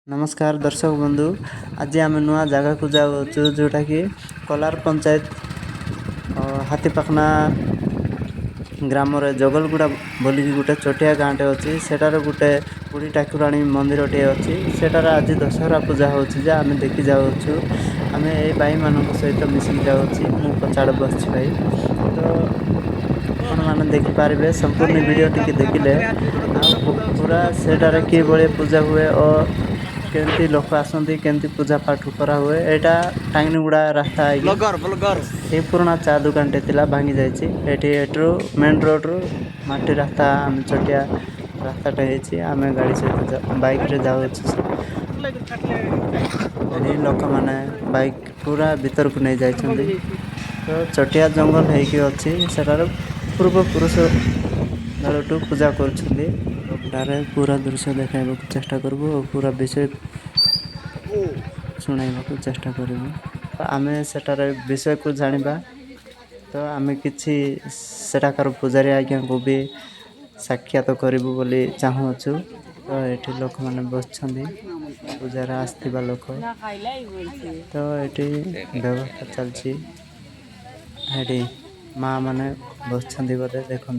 नमस्कार दर्शक बंधु। आज आम नुआ जगह को जाऊँ जोटा कि कलार पंचायत हाथीपाखना ग्राम जगलगुड़ा बोलिकी गोटे छोटिया गाँटे अच्छी सेटार गोटे बुढ़ी ठाकुराणी मंदिर टे अच्छी सेटार आज दशहरा पूजा होची जे आम देखी जाऊँ। आम ए भाई मान सहित मिसिक जाऊँ मु पछाड़ बस भाई तो आपण मैंने देखिपारे संपूर्ण वीडियो टी देखिले पूरा सेटार कि पूजा हुए और केमती लोक आसती केमती पूजा पाठ करा हुए यहाँ टांगनीगुड़ा रास्ता ये पुराना चा दुकान टे भांगी जाइए मेन रोड रु माटी रास्ता आम छोटिया रास्ताटे आम गाड़ी सहित बाइक रे जाऊँ लोक मैंने बाइक पूरा भीतर को नहीं जाइए तो छोटिया जंगल होगी अच्छी सेटार पूर्वपुरुष दलटू पूजा कर पूरा दृश्य देखा चेष्टा करूँ और पूरा विषय शुणाइबा चेष्टा करूँ आम सेटार विषय को जानिबा तो आम किसी सेठाकार पूजारी आज्ञा को भी साक्षात करूँ बोली चाहूँछु। तो ये लोक मैंने बस पूजार आसवा लोक तो ये व्यवस्था चलती माँ मैंने बस बोधे देखु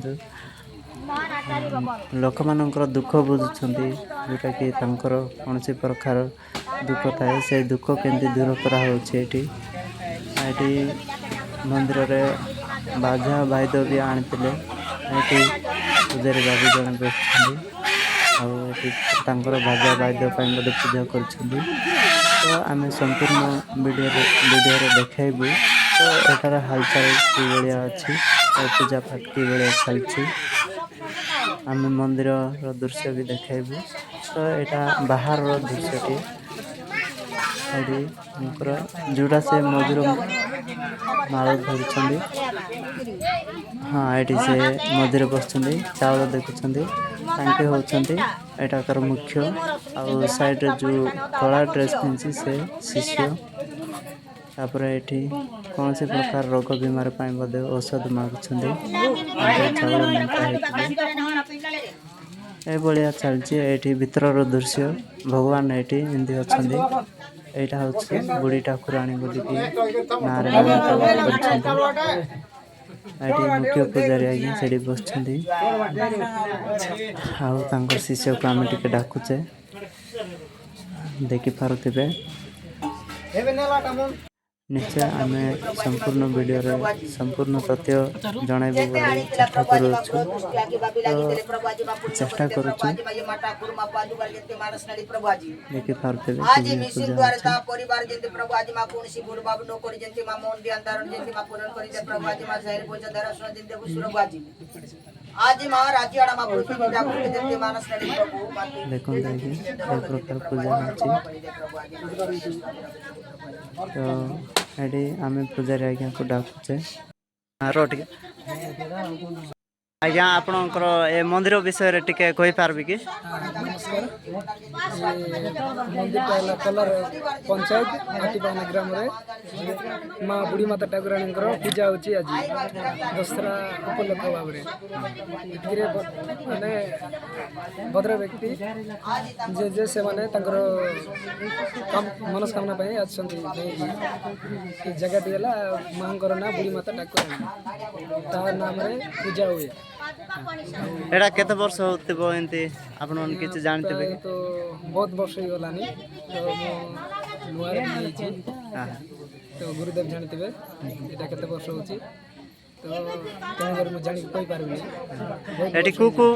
लोक मानकर दुख बुझुंट जोटा कि कौन सी प्रकार दुख थाए से दुख केमती दूर कराई मंदिर रे बाजा वाइद भी आनी पूजारी बाबू जन बस बाजा वाइद पूजा कर तो आम संपूर्ण वीडियो देखू तो यार हालचाल कि भाया अच्छी पूजा पाठ कि भाया चलती आम मंदिर दृश्य भी देखू तो यहाँ बाहर दृश्यटी जोड़ा से मजूर माल धर हाँ ये से मझे बस चावल देखुं तांके होती एटाकर मुख्य आ साइड जो कला ड्रेस पिंधि से शिष्य तापर ये कौन से प्रकार रोग बीमार बोधे औषध मागुंट भाया चलती ये भीतर दृश्य भगवान ये अच्छा यहाँ हूँ बुढ़ी ठाकुराणी बोलिकी ना मुख्य पूजारी आज्ञा से बस शिष्य को आम टे डाकुचे देखिपे निश्चय आम संपूर्ण वीडियो संपूर्ण तथ्य जनइबू चेष्टा करुचु चेष्टा करुचु आज मां राज्याड़ा मां पृथ्वी जागृति देते मानस नडी प्रभु देखो देखि एक प्रकार पूजा अछि तो एडी आमे पूजारी आज्ञा को डाकुचे रोटी आज्ञा आपणकर ए मंदिर विषय रे टिके कहि पारबी कि नमस्कार मंदिर पहला कलर पंचायत हाथीपाखना ग्राम रे माँ बुढ़ी माता ठाकुराणी पूजा होची आज दशहरा उपलक्ष भाव माने भद्र व्यक्ति जे से माने मनस्कामना जगह टीला माँ ना बुढ़ी माता ठाकुराणी तार नाम रे पूजा हुए एटा केते वर्ष होतिबो एंती आपण मन किछ जानते तो बहुत वर्ष ही गलानी तो मो नुआ रे छी तो गुरुदेव जानते एटा केते वर्ष होची तो तंगर में जानि कोई पारबी एटी को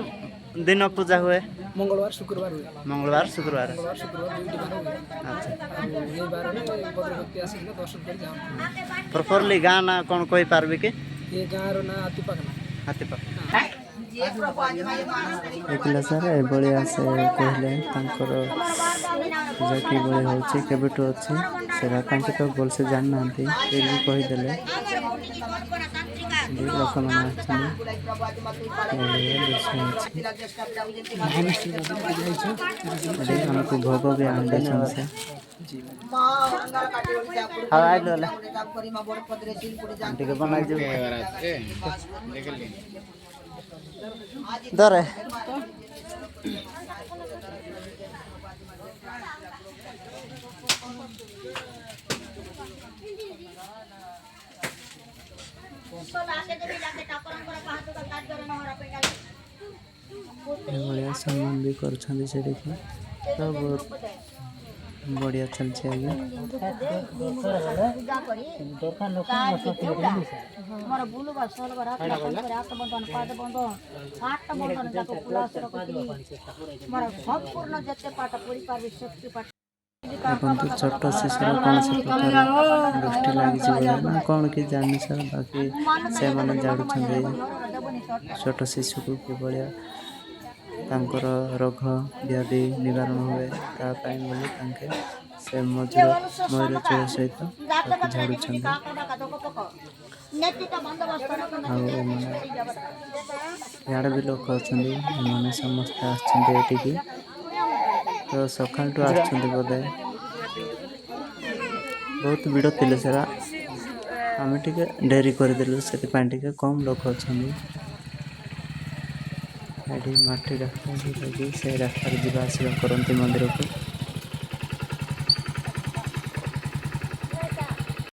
दिन पूजा हुए मंगलवार शुक्रवार हुए मंगलवार शुक्रवार दुईटी बार हुए अच्छा ये बार में भद्र व्यक्ति आसी दर्शन कर जाओ प्रॉपरली गाँ ना कौन कोई पारबी कि ये गाँ रो ना हाथीपाखना देखला सर ए बलिया से कहले तांकर पूजा कि बळे होछि केबेटो अछि सेरा तांके तो बोल से जान नांती फिर भी कहि देले लोक मन हमको भोग भी आन दे से हाँ आइ लोला ठीक बनाई जो दरे ଏଭଳିଆ ସମ୍ମାନ ବି କରୁଛନ୍ତି ସେଠିକି। ତ ବହୁତ ବଢ଼ିଆ ଚାଲିଛି ଆଜ୍ଞା। ଦେଖନ୍ତୁ ଛୋଟ ଶିଶୁର କୌଣସି ପ୍ରକାର ଦୃଷ୍ଟି ଲାଗିଯିବ ନା କ'ଣ କି ଜାଣିନି ସାର୍, ବାକି ସେମାନେ ଜାଣୁଛନ୍ତି ଛୋଟ ଶିଶୁକୁ କିଭଳିଆ ତାଙ୍କର ରୋଗ ବ୍ୟାଧି ନିବାରଣ ହୁଏ, ତା ପାଇଁ ବୋଲି ତାଙ୍କେ ସେ ମୟୂର ଚୂଳ ସହିତ ତାକୁ ଝାଡ଼ୁଛନ୍ତି। ଆଉ ଏମାନେ ଇଆଡ଼େ ବି ଲୋକ ଅଛନ୍ତି, ଏମାନେ ସମସ୍ତେ ଆସିଛନ୍ତି ଏଠିକି। ତ ସକାଳଠୁ ଆସୁଛନ୍ତି ବୋଧେ, ବହୁତ ଭିଡ଼ ଥିଲେ ସେରା, ଆମେ ଟିକେ ଡେରି କରିଦେଲୁ, ସେଥିପାଇଁ ଟିକେ କମ୍ ଲୋକ ଅଛନ୍ତି। ଏଠି ମାଟି ରାସ୍ତା, ଯେଉଁଟାକି ସେ ରାସ୍ତାରେ ଯିବା ଆସିବା କରନ୍ତି ମନ୍ଦିରକୁ।